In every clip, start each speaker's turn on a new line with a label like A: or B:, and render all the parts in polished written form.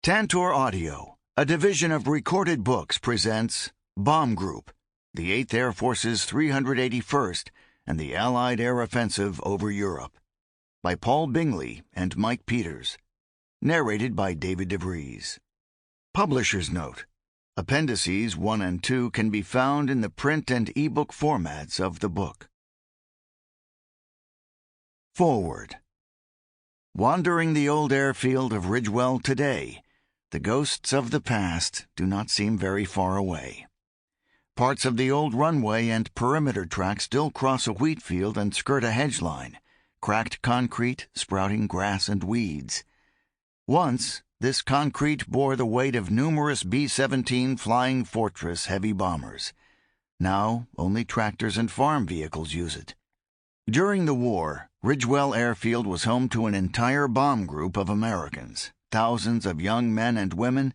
A: Tantor Audio, a division of Recorded Books, presents Bomb Group, the 8th Air Force's 381st and the Allied Air Offensive over Europe, by Paul Bingley and Mike Peters. Narrated by David Vries. Publisher's Note: Appendices 1 and 2 can be found in the print and ebook formats of the book. Forward. Wandering the old airfield of Ridgewell today, the ghosts of the past do not seem very far away. Parts of the old runway and perimeter track still cross a wheat field and skirt a hedge line, cracked concrete sprouting grass and weeds. Once, this concrete bore the weight of numerous B-17 Flying Fortress heavy bombers. Now, only tractors and farm vehicles use it. During the war, Ridgewell Airfield was home to an entire bomb group of Americans, thousands of young men and women,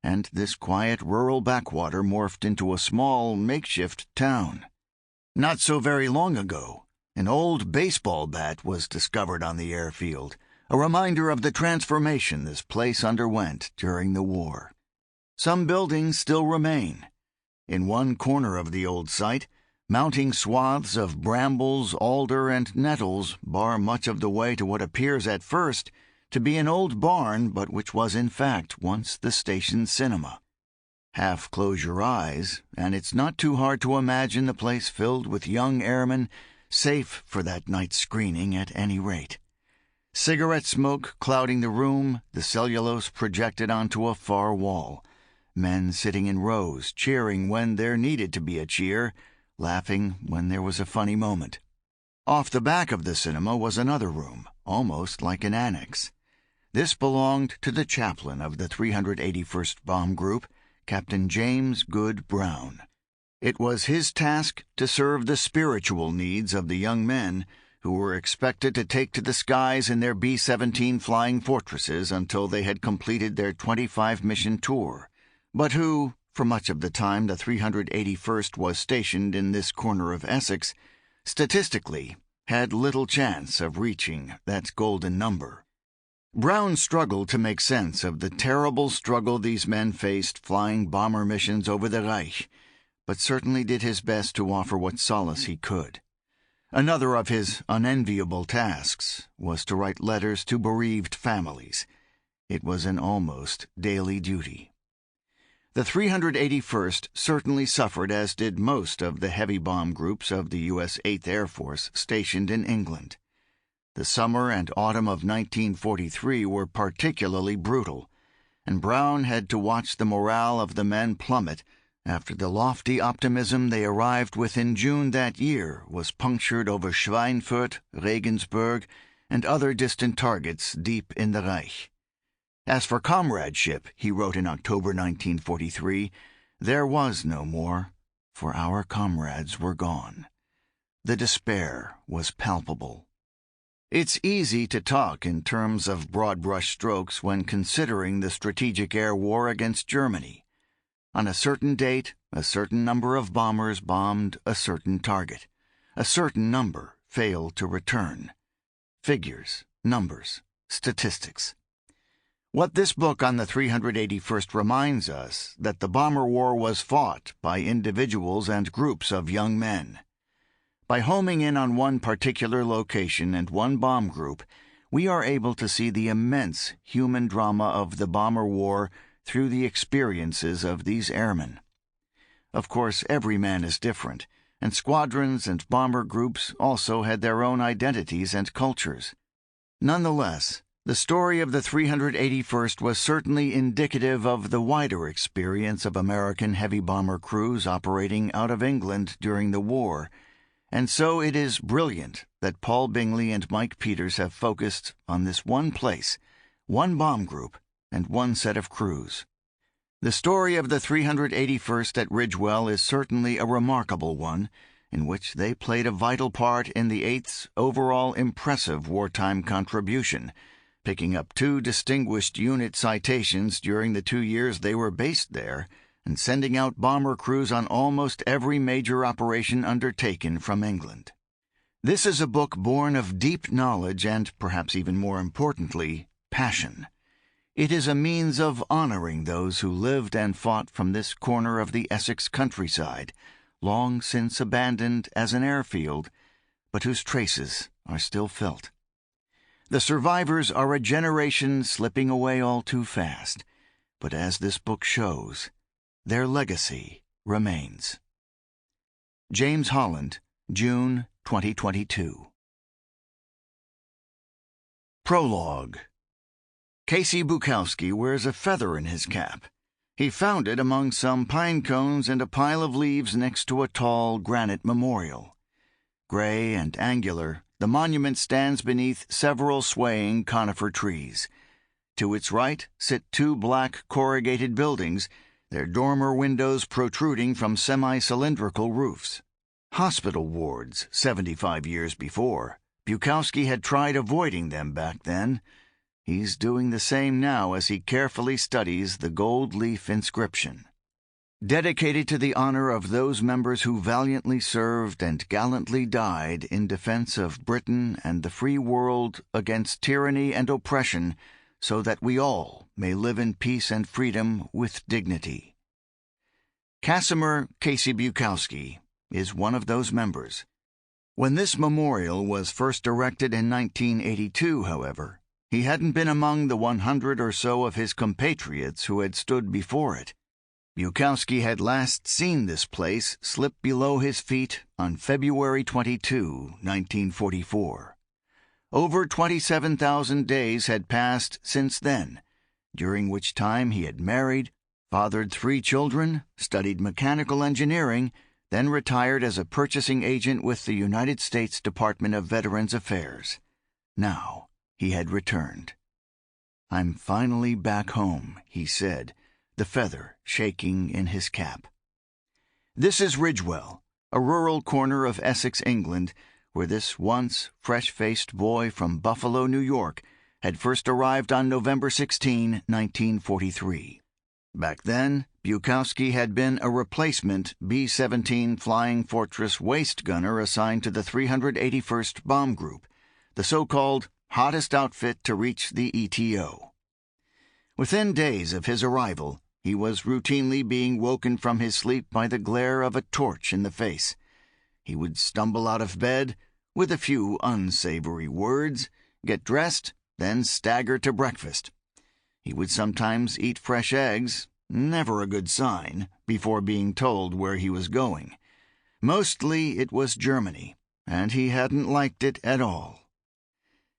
A: and this quiet rural backwater morphed into a small, makeshift town. Not so very long ago, an old baseball bat was discovered on the airfield, a reminder of the transformation this place underwent during the war. Some buildings still remain. In one corner of the old site, mounting swaths of brambles, alder, and nettles bar much of the way to what appears at first to be an old barn, but which was in fact once the station's cinema. Half close your eyes, and it's not too hard to imagine the place filled with young airmen, safe for that night's screening at any rate. Cigarette smoke clouding the room, the cellulose projected onto a far wall. Men sitting in rows, cheering when there needed to be a cheer, laughing when there was a funny moment. Off the back of the cinema was another room, almost like an annex. This belonged to the chaplain of the 381st Bomb Group, Captain James Good Brown. It was his task to serve the spiritual needs of the young men who were expected to take to the skies in their B-17 Flying Fortresses until they had completed their 25-mission tour, but who, for much of the time the 381st was stationed in this corner of Essex, statistically had little chance of reaching that golden number. Brown struggled to make sense of the terrible struggle these men faced flying bomber missions over the Reich, but certainly did his best to offer what solace he could. Another of his unenviable tasks was to write letters to bereaved families. It was an almost daily duty. The 381st certainly suffered, as did most of the heavy bomb groups of the U.S. 8th Air Force stationed in England. The summer and autumn of 1943 were particularly brutal, and Brown had to watch the morale of the men plummet after the lofty optimism they arrived with in June that year was punctured over Schweinfurt, Regensburg, and other distant targets deep in the Reich. As for comradeship, he wrote in October 1943, there was no more, for our comrades were gone. The despair was palpable. It's easy to talk in terms of broad brush strokes when considering the strategic air war against Germany. On a certain date, a certain number of bombers bombed a certain target. A certain number failed to return. Figures, numbers, statistics. What this book on the 381st reminds us that the bomber war was fought by individuals and groups of young men. By homing in on one particular location and one bomb group, we are able to see the immense human drama of the bomber war through the experiences of these airmen. Of course, every man is different, and squadrons and bomber groups also had their own identities and cultures. Nonetheless, the story of the 381st was certainly indicative of the wider experience of American heavy bomber crews operating out of England during the war, and so it is brilliant that Paul Bingley and Mike Peters have focused on this one place, one bomb group, and one set of crews. The story of the 381st at Ridgewell is certainly a remarkable one, in which they played a vital part in the 8th's overall impressive wartime contribution, picking up 2 distinguished unit citations during the 2 years they were based there, and sending out bomber crews on almost every major operation undertaken from England. This is a book born of deep knowledge and, perhaps even more importantly, passion. It is a means of honoring those who lived and fought from this corner of the Essex countryside, long since abandoned as an airfield, but whose traces are still felt. The survivors are a generation slipping away all too fast, but as this book shows, their legacy remains. James Holland, June 2022. Prologue. Casey Bukowski wears a feather in his cap. He found it among some pine cones and a pile of leaves next to a tall granite memorial. Gray and angular, the monument stands beneath several swaying conifer trees. To its right sit two black corrugated buildings, their dormer windows protruding from semi-cylindrical roofs. Hospital wards, 75 years before. Bukowski had tried avoiding them back then. He's doing the same now as he carefully studies the gold leaf inscription. Dedicated to the honor of those members who valiantly served and gallantly died in defense of Britain and the free world against tyranny and oppression, so that we all may live in peace and freedom with dignity. Casimir Casey Bukowski is one of those members. When this memorial was first erected in 1982, however, he hadn't been among the 100 or so of his compatriots who had stood before it. Bukowski had last seen this place slip below his feet on February 22, 1944. Over 27,000 days had passed since then, during which time he had married, fathered 3 children, studied mechanical engineering, then retired as a purchasing agent with the United States Department of Veterans Affairs. Now he had returned. "I'm finally back home," he said, the feather shaking in his cap. This is Ridgewell, a rural corner of Essex, England, where this once fresh-faced boy from Buffalo, New York, had first arrived on November 16, 1943. Back then, Bukowski had been a replacement B-17 Flying Fortress waist gunner assigned to the 381st Bomb Group, the so-called hottest outfit to reach the ETO. Within days of his arrival, he was routinely being woken from his sleep by the glare of a torch in the face. He would stumble out of bed with a few unsavory words, get dressed, then stagger to breakfast. He would sometimes eat fresh eggs, never a good sign, before being told where he was going. Mostly it was Germany, and he hadn't liked it at all.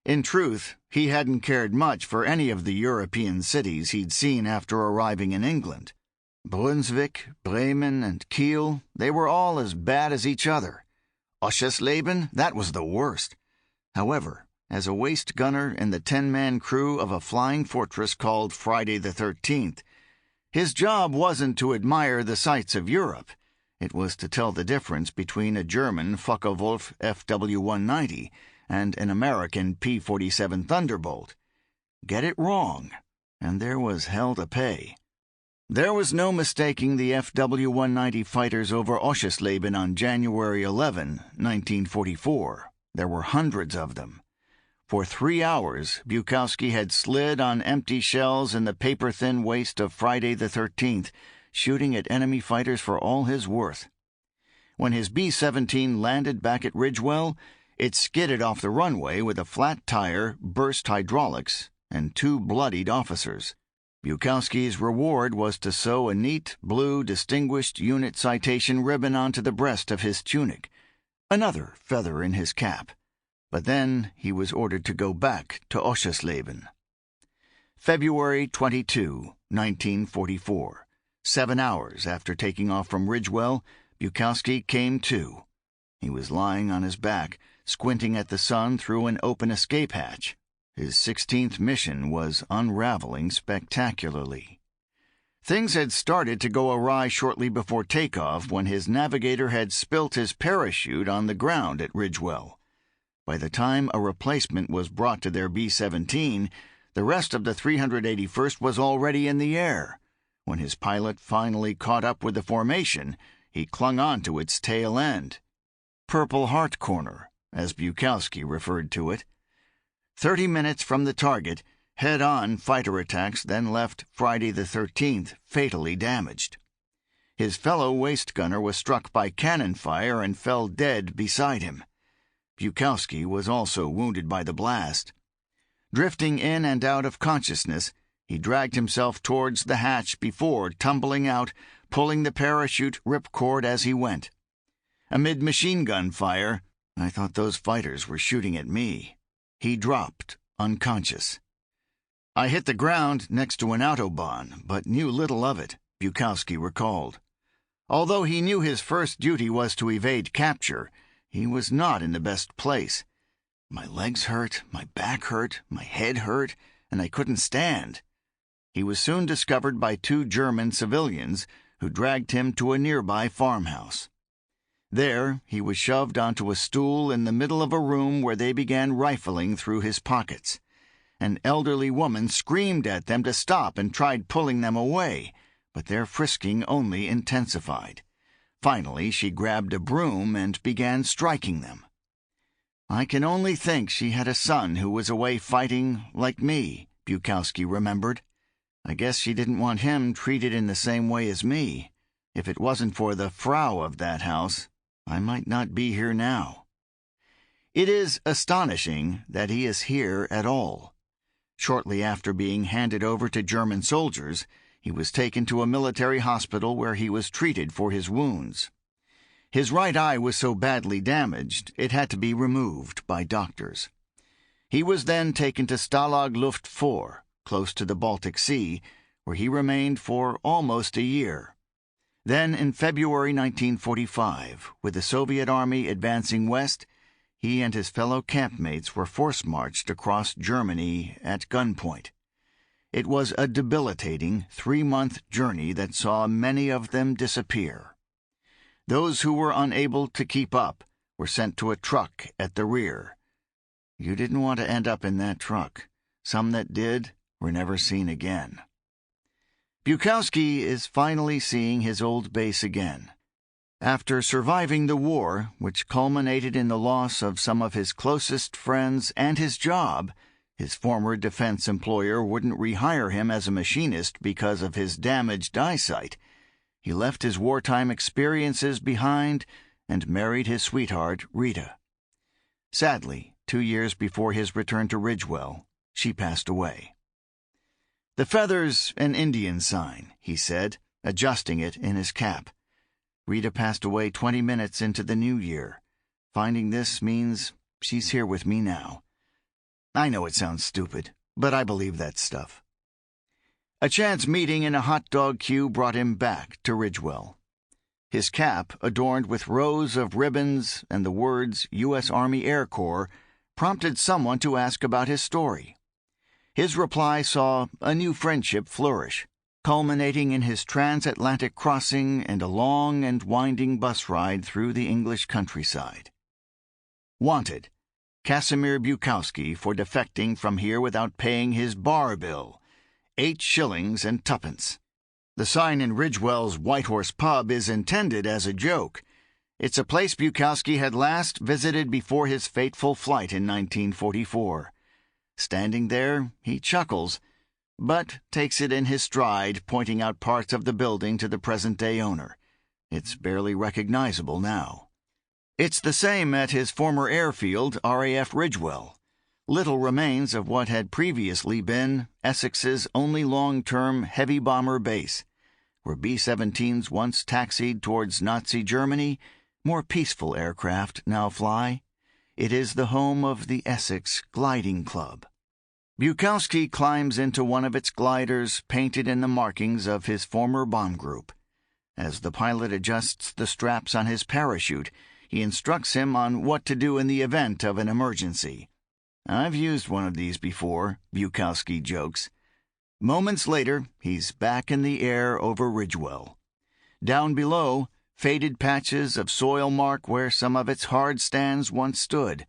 A: In truth, he hadn't cared much for any of the European cities he'd seen after arriving in England. Brunswick, Bremen, and Kiel, they were all as bad as each other. Oschersleben, that was the worst. However, as a waist gunner in the 10-man crew of a flying fortress called Friday the 13th, his job wasn't to admire the sights of Europe. It was to tell the difference between a German Focke-Wulf FW-190 and an American P-47 Thunderbolt. Get it wrong, and there was hell to pay. There was no mistaking the FW-190 fighters over Oschersleben on January 11, 1944. There were hundreds of them. For 3 hours, Bukowski had slid on empty shells in the paper-thin waist of Friday the 13th, shooting at enemy fighters for all his worth. When his B-17 landed back at Ridgewell, it skidded off the runway with a flat tire, burst hydraulics, and 2 bloodied officers. Bukowski's reward was to sew a neat, blue Distinguished Unit Citation ribbon onto the breast of his tunic, another feather in his cap. But then he was ordered to go back to Oschersleben. February 22, 1944. 7 hours after taking off from Ridgewell, Bukowski came to. He was lying on his back, squinting at the sun through an open escape hatch. His 16th mission was unraveling spectacularly. Things had started to go awry shortly before takeoff when his navigator had spilt his parachute on the ground at Ridgewell. By the time a replacement was brought to their B-17, the rest of the 381st was already in the air. When his pilot finally caught up with the formation, he clung on to its tail end. Purple Heart Corner, as Bukowski referred to it. 30 minutes from the target, head-on fighter attacks then left Friday the 13th fatally damaged. His fellow waist gunner was struck by cannon fire and fell dead beside him. Bukowski was also wounded by the blast. Drifting in and out of consciousness, he dragged himself towards the hatch before tumbling out, pulling the parachute ripcord as he went. Amid machine gun fire, I thought those fighters were shooting at me. He dropped, unconscious. I hit the ground next to an autobahn, but knew little of it, Bukowski recalled. Although he knew his first duty was to evade capture, he was not in the best place. My legs hurt, my back hurt, my head hurt, and I couldn't stand. He was soon discovered by 2 German civilians who dragged him to a nearby farmhouse. There, he was shoved onto a stool in the middle of a room where they began rifling through his pockets. An elderly woman screamed at them to stop and tried pulling them away, but their frisking only intensified. Finally, she grabbed a broom and began striking them. I can only think she had a son who was away fighting like me, Bukowski remembered. I guess she didn't want him treated in the same way as me. If it wasn't for the Frau of that house, I might not be here now. It is astonishing that he is here at all. Shortly after being handed over to German soldiers, he was taken to a military hospital where he was treated for his wounds. His right eye was so badly damaged it had to be removed by doctors. He was then taken to Stalag Luft 4, close to the Baltic Sea, where he remained for almost a year. Then, in February 1945, with the Soviet Army advancing west, he and his fellow campmates were force-marched across Germany at gunpoint. It was a debilitating 3-month journey that saw many of them disappear. Those who were unable to keep up were sent to a truck at the rear. You didn't want to end up in that truck. Some that did were never seen again. Bukowski is finally seeing his old base again. After surviving the war, which culminated in the loss of some of his closest friends and his job, his former defense employer wouldn't rehire him as a machinist because of his damaged eyesight. He left his wartime experiences behind and married his sweetheart, Rita. Sadly, 2 years before his return to Ridgewell, she passed away. "The feather's an Indian sign," he said, adjusting it in his cap. Rita passed away 20 minutes into the new year. Finding this means she's here with me now. I know it sounds stupid, but I believe that stuff. A chance meeting in a hot dog queue brought him back to Ridgewell. His cap, adorned with rows of ribbons and the words U.S. Army Air Corps, prompted someone to ask about his story. His reply saw a new friendship flourish, culminating in his transatlantic crossing and a long and winding bus ride through the English countryside. Wanted: Casimir Bukowski for defecting from here without paying his bar bill, 8 shillings and 2pence. The sign in Ridgewell's White Horse Pub is intended as a joke. It's a place Bukowski had last visited before his fateful flight in 1944. Standing there, he chuckles, but takes it in his stride, pointing out parts of the building to the present-day owner. It's barely recognizable now. It's the same at his former airfield, RAF Ridgewell. Little remains of what had previously been Essex's only long-term heavy bomber base. Where B-17s once taxied towards Nazi Germany, more peaceful aircraft now fly. It is the home of the Essex Gliding Club. Bukowski climbs into one of its gliders painted in the markings of his former bomb group. As the pilot adjusts the straps on his parachute, he instructs him on what to do in the event of an emergency. "I've used one of these before," Bukowski jokes. Moments later, he's back in the air over Ridgewell. Down below, faded patches of soil mark where some of its hard stands once stood.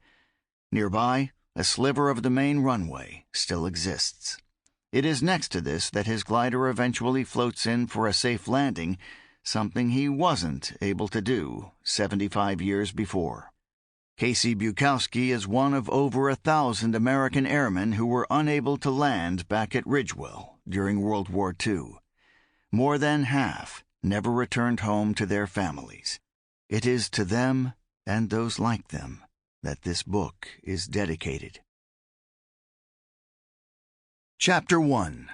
A: Nearby, a sliver of the main runway still exists. It is next to this that his glider eventually floats in for a safe landing, something he wasn't able to do 75 years before. Casey Bukowski is one of over 1,000 American airmen who were unable to land back at Ridgewell during World War II. More than half never returned home to their families. It is to them and those like them that this book is dedicated. Chapter 1.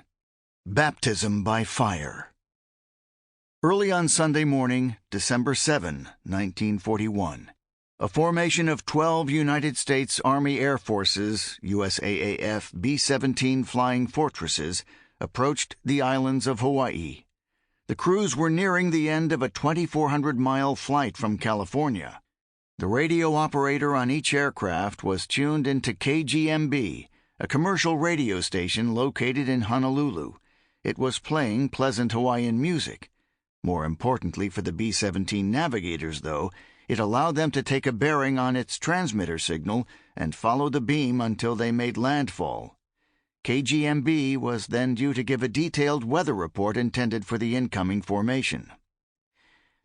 A: Baptism by Fire. Early on Sunday morning, December 7, 1941, a formation of 12 United States Army Air Forces, USAAF B-17 Flying Fortresses, approached the islands of Hawaii. The crews were nearing the end of a 2,400-mile flight from California. The radio operator on each aircraft was tuned into KGMB, a commercial radio station located in Honolulu. It was playing pleasant Hawaiian music. More importantly for the B-17 navigators, though, it allowed them to take a bearing on its transmitter signal and follow the beam until they made landfall. KGMB was then due to give a detailed weather report intended for the incoming formation.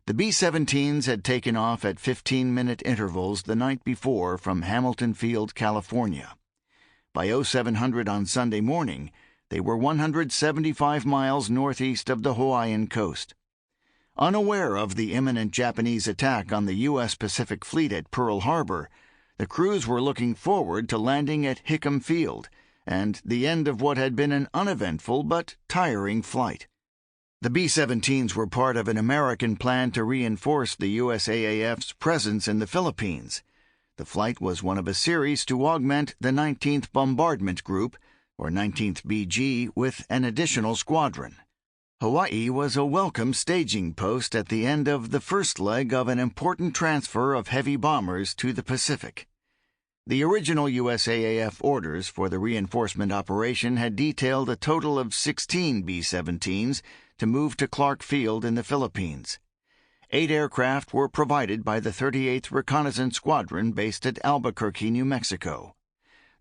A: The B-17s had taken off at 15-minute intervals the night before from Hamilton Field, California. By 0700 on Sunday morning, they were 175 miles northeast of the Hawaiian coast. Unaware of the imminent Japanese attack on the U.S. Pacific Fleet at Pearl Harbor, the crews were looking forward to landing at Hickam Field and the end of what had been an uneventful but tiring flight. The B-17s were part of an American plan to reinforce the USAAF's presence in the Philippines. The flight was one of a series to augment the 19th Bombardment Group, or 19th BG, with an additional squadron. Hawaii was a welcome staging post at the end of the first leg of an important transfer of heavy bombers to the Pacific. The original USAAF orders for the reinforcement operation had detailed a total of 16 B-17s to move to Clark Field in the Philippines. 8 aircraft were provided by the 38th Reconnaissance Squadron based at Albuquerque, New Mexico.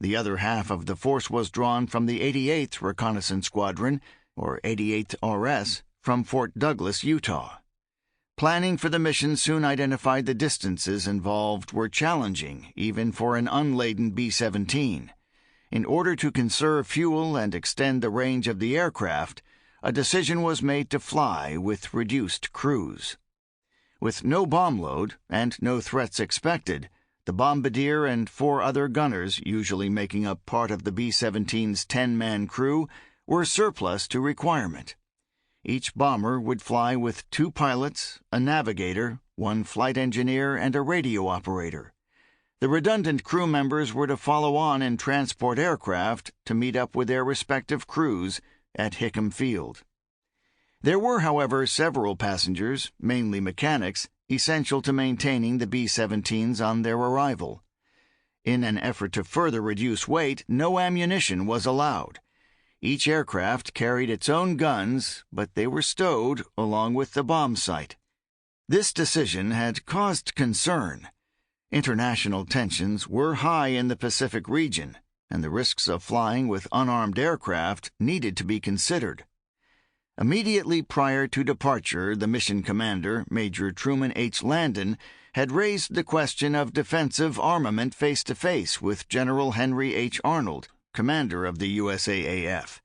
A: The other half of the force was drawn from the 88th Reconnaissance Squadron, or 88th RS, from Fort Douglas, Utah. Planning for the mission soon identified the distances involved were challenging, even for an unladen B-17. In order to conserve fuel and extend the range of the aircraft, a decision was made to fly with reduced crews. With no bomb load and no threats expected, the bombardier and 4 other gunners, usually making up part of the B-17's 10-man crew, were surplus to requirement. Each bomber would fly with 2 pilots, a navigator, 1 flight engineer, and a radio operator. The redundant crew members were to follow on in transport aircraft to meet up with their respective crews at Hickam Field. There were, however, several passengers, mainly mechanics, essential to maintaining the B-17s on their arrival. In an effort to further reduce weight, no ammunition was allowed. Each aircraft carried its own guns, but they were stowed along with the bomb sight. This decision had caused concern. International tensions were high in the Pacific region, and the risks of flying with unarmed aircraft needed to be considered. Immediately prior to departure, the mission commander, Major Truman H. Landon, had raised the question of defensive armament face-to-face with General Henry H. Arnold, commander of the USAAF.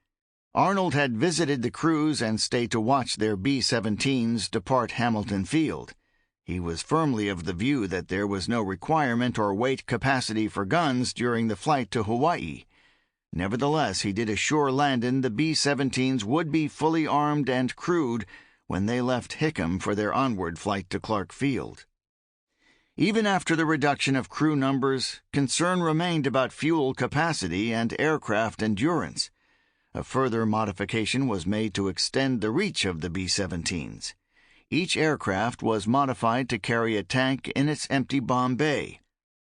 A: Arnold had visited the crews and stayed to watch their B-17s depart Hamilton Field. He was firmly of the view that there was no requirement or weight capacity for guns during the flight to Hawaii. Nevertheless, he did assure Landon the B-17s would be fully armed and crewed when they left Hickam for their onward flight to Clark Field. Even after the reduction of crew numbers, concern remained about fuel capacity and aircraft endurance. A further modification was made to extend the reach of the B-17s. Each aircraft was modified to carry a tank in its empty bomb bay.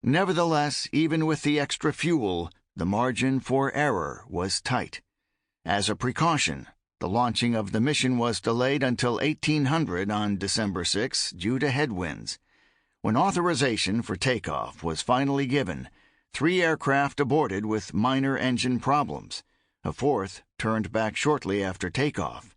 A: Nevertheless, even with the extra fuel, the margin for error was tight. As a precaution, the launching of the mission was delayed until 1800 on December 6 due to headwinds. When authorization for takeoff was finally given, 3 aircraft aborted with minor engine problems. A 4th turned back shortly after takeoff.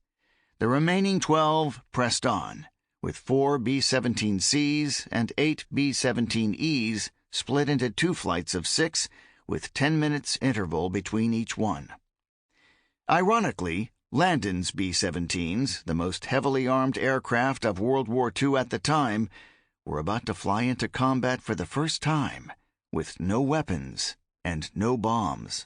A: The remaining 12 pressed on, with 4 B-17Cs and 8 B-17Es split into 2 flights of 6, with 10 minutes interval between each one. Ironically, Landon's B-17s, the most heavily armed aircraft of World War II at the time, were about to fly into combat for the first time, with no weapons and no bombs.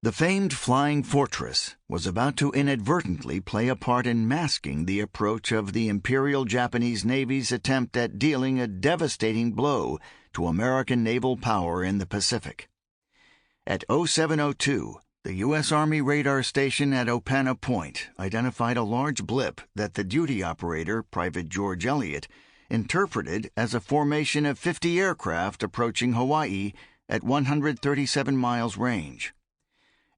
A: The famed Flying Fortress was about to inadvertently play a part in masking the approach of the Imperial Japanese Navy's attempt at dealing a devastating blow to American naval power in the Pacific. At 0702, the U.S. Army radar station at Opana Point identified a large blip that the duty operator, Private George Elliott, interpreted as a formation of 50 aircraft approaching Hawaii at 137 miles range.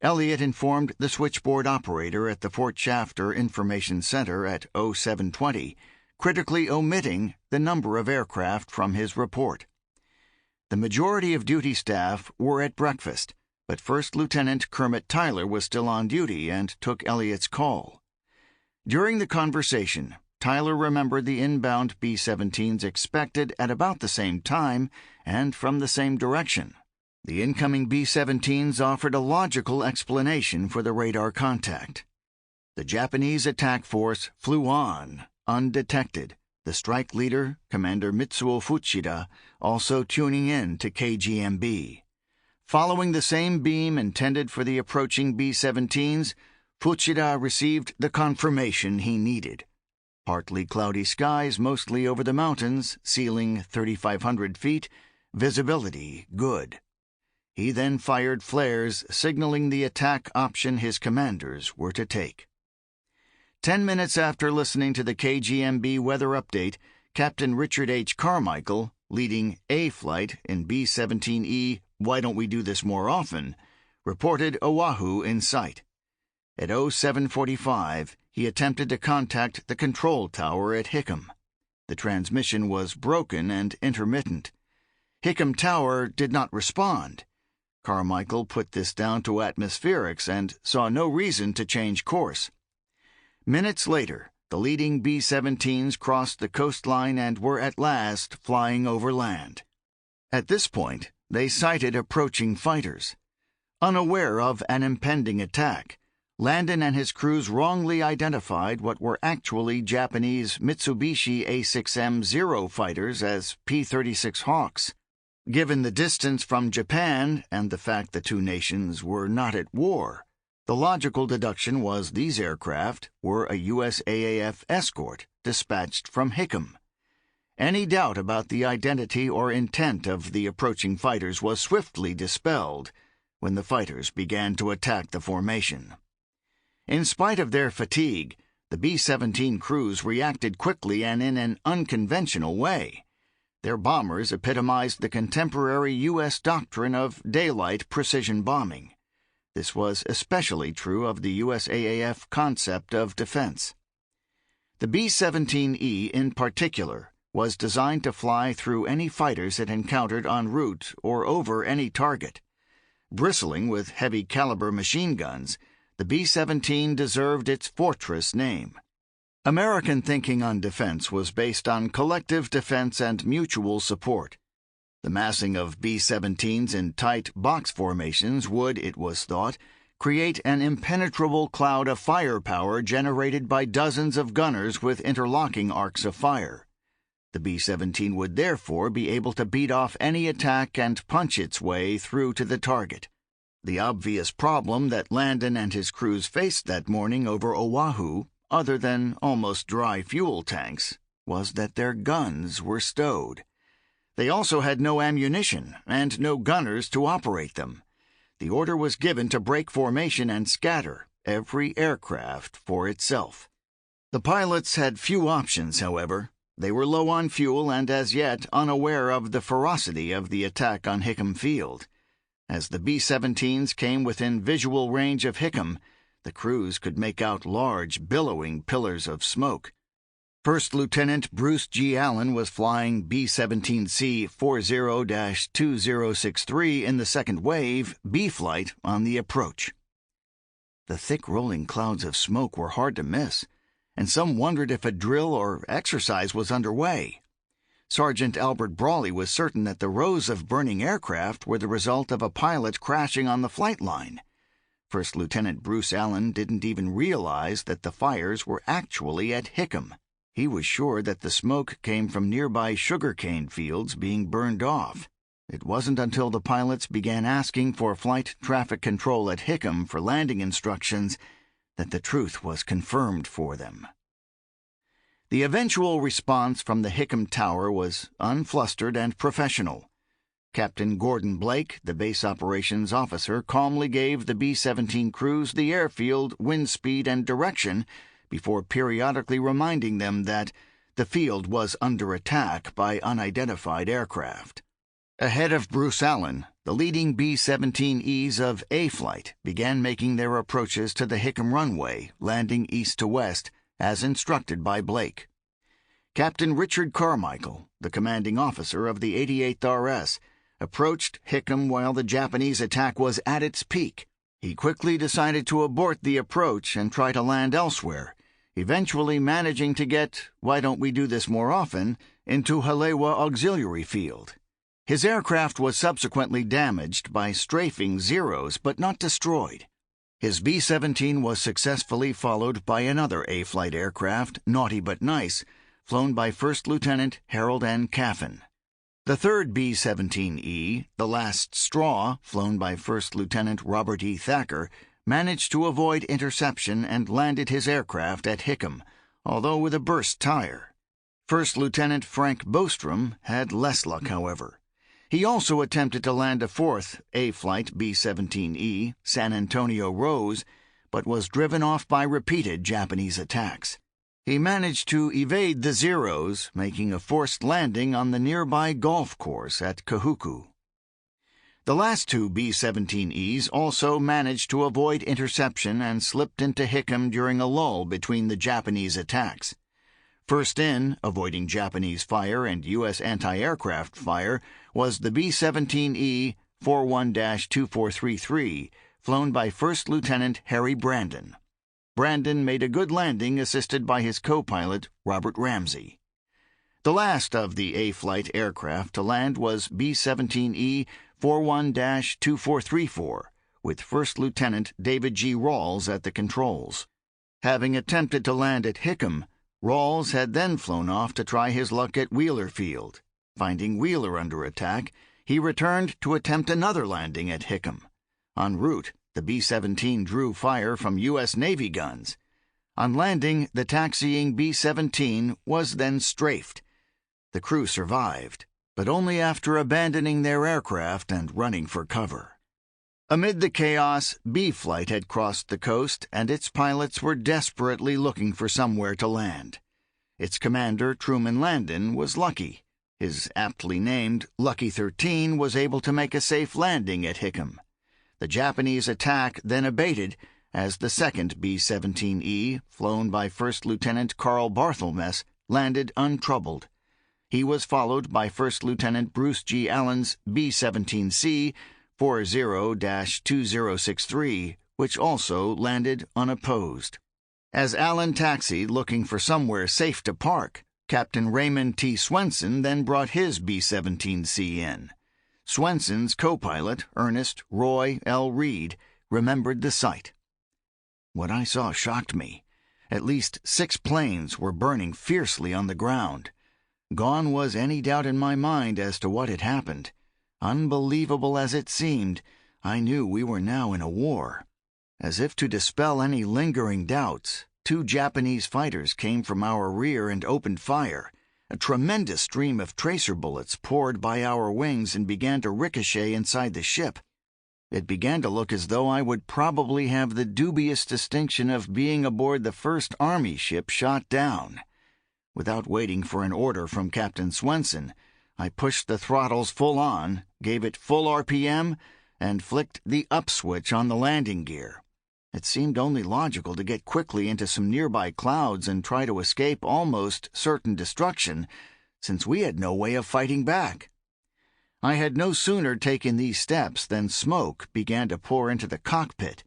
A: Elliott informed the switchboard operator at the Fort Shafter Information Center at 0720, critically omitting the number of aircraft from his report. The majority of duty staff were at breakfast, but First Lieutenant Kermit Tyler was still on duty and took Elliott's call. During the conversation, Tyler remembered the inbound B-17s expected at about the same time and from the same direction. The incoming B-17s offered a logical explanation for the radar contact. The Japanese attack force flew on, undetected, the strike leader, Commander Mitsuo Fuchida, also tuning in to KGMB. Following the same beam intended for the approaching B-17s, Fuchida received the confirmation he needed. Partly cloudy skies mostly over the mountains, ceiling 3,500 feet, visibility good. He then fired flares signaling the attack option his commanders were to take. 10 minutes after listening to the KGMB weather update, Captain Richard H. Carmichael, leading A Flight in B-17E Why Don't We Do This More Often, reported Oahu in sight. At 0745, he attempted to contact the control tower at Hickam. The transmission was broken and intermittent. Hickam Tower did not respond. Carmichael put this down to atmospherics and saw no reason to change course. Minutes later, the leading B-17s crossed the coastline and were at last flying over land. At this point, they sighted approaching fighters. Unaware of an impending attack, Landon and his crews wrongly identified what were actually Japanese Mitsubishi A-6M Zero fighters as P-36 Hawks. Given the distance from Japan and the fact the two nations were not at war, the logical deduction was these aircraft were a USAAF escort dispatched from Hickam. Any doubt about the identity or intent of the approaching fighters was swiftly dispelled when the fighters began to attack the formation. In spite of their fatigue, the B-17 crews reacted quickly and in an unconventional way. Their bombers epitomized the contemporary U.S. doctrine of daylight precision bombing. This was especially true of the USAAF concept of defense. The B-17E in particular was designed to fly through any fighters it encountered en route or over any target. Bristling with heavy-caliber machine guns, the B-17 deserved its fortress name. American thinking on defense was based on collective defense and mutual support. The massing of B-17s in tight box formations would, it was thought, create an impenetrable cloud of firepower generated by dozens of gunners with interlocking arcs of fire. The B-17 would therefore be able to beat off any attack and punch its way through to the target. The obvious problem that Landon and his crews faced that morning over Oahu, other than almost dry fuel tanks, was that their guns were stowed. They also had no ammunition and no gunners to operate them. The order was given to break formation and scatter, every aircraft for itself. The pilots had few options, however. They were low on fuel and as yet unaware of the ferocity of the attack on Hickam Field. As the B-17s came within visual range of Hickam, the crews could make out large, billowing pillars of smoke. First Lieutenant Bruce G. Allen was flying B-17C 40-2063 in the second wave, B flight, on the approach. The thick rolling clouds of smoke were hard to miss, and some wondered if a drill or exercise was underway. Sergeant Albert Brawley was certain that the rows of burning aircraft were the result of a pilot crashing on the flight line. First Lieutenant Bruce Allen didn't even realize that the fires were actually at Hickam. He was sure that the smoke came from nearby sugarcane fields being burned off. It wasn't until the pilots began asking for flight traffic control at Hickam for landing instructions that the truth was confirmed for them. The eventual response from the Hickam Tower was unflustered and professional. Captain Gordon Blake, the base operations officer, calmly gave the B-17 crews the airfield, wind speed, and direction before periodically reminding them that the field was under attack by unidentified aircraft. Ahead of Bruce Allen, the leading B-17Es of A Flight began making their approaches to the Hickam runway, landing east to west, as instructed by Blake. Captain Richard Carmichael, the commanding officer of the 88th RS, approached Hickam while the Japanese attack was at its peak. He quickly decided to abort the approach and try to land elsewhere, eventually managing to get, why don't we do this more often, into Halewa Auxiliary Field. His aircraft was subsequently damaged by strafing Zeros but not destroyed. His B-17 was successfully followed by another A-Flight aircraft, Naughty but Nice, flown by First Lieutenant Harold N. Caffin. The third B-17E, the last straw, flown by First Lieutenant Robert E. Thacker, managed to avoid interception and landed his aircraft at Hickam, although with a burst tire. First Lieutenant Frank Bostrom had less luck, however. He also attempted to land a fourth A-Flight B-17E, San Antonio Rose, but was driven off by repeated Japanese attacks. He managed to evade the Zeros, making a forced landing on the nearby golf course at Kahuku. The last two B-17Es also managed to avoid interception and slipped into Hickam during a lull between the Japanese attacks. First in, avoiding Japanese fire and U.S. anti-aircraft fire, was the B-17E 41-2433, flown by First Lieutenant Harry Brandon. Brandon made a good landing assisted by his co-pilot, Robert Ramsey. The last of the A-Flight aircraft to land was B-17E 41-2434, with First Lieutenant David G. Rawls at the controls. Having attempted to land at Hickam, Rawls had then flown off to try his luck at Wheeler Field. Finding Wheeler under attack, he returned to attempt another landing at Hickam. En route, the B-17 drew fire from U.S. Navy guns. On landing, the taxiing B-17 was then strafed. The crew survived, but only after abandoning their aircraft and running for cover. Amid the chaos, B-Flight had crossed the coast, and its pilots were desperately looking for somewhere to land. Its commander, Truman Landon, was lucky. His aptly named Lucky 13 was able to make a safe landing at Hickam. The Japanese attack then abated as the second B-17E, flown by First Lieutenant Carl Barthelmess, landed untroubled. He was followed by First Lieutenant Bruce G. Allen's B-17C 40-2063, which also landed unopposed. As Allen taxied looking for somewhere safe to park, Captain Raymond T. Swenson then brought his B-17C in. Swenson's co-pilot, Ernest Roy L. Reed, remembered the sight. What I saw shocked me. At least 6 planes were burning fiercely on the ground. Gone was any doubt in my mind as to what had happened. Unbelievable as it seemed, I knew we were now in a war. As if to dispel any lingering doubts, 2 Japanese fighters came from our rear and opened fire. A tremendous stream of tracer bullets poured by our wings and began to ricochet inside the ship. It began to look as though I would probably have the dubious distinction of being aboard the first Army ship shot down. Without waiting for an order from Captain Swenson, I pushed the throttles full on, gave it full RPM, and flicked the up switch on the landing gear. It seemed only logical to get quickly into some nearby clouds and try to escape almost certain destruction, since we had no way of fighting back. I had no sooner taken these steps than smoke began to pour into the cockpit.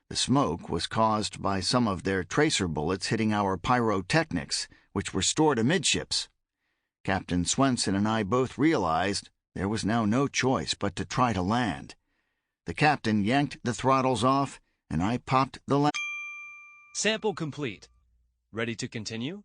A: The smoke was caused by some of their tracer bullets hitting our pyrotechnics, which were stored amidships. Captain Swenson and I both realized there was now no choice but to try to land. The captain yanked the throttles off, and I popped the
B: Sample complete. Ready to continue?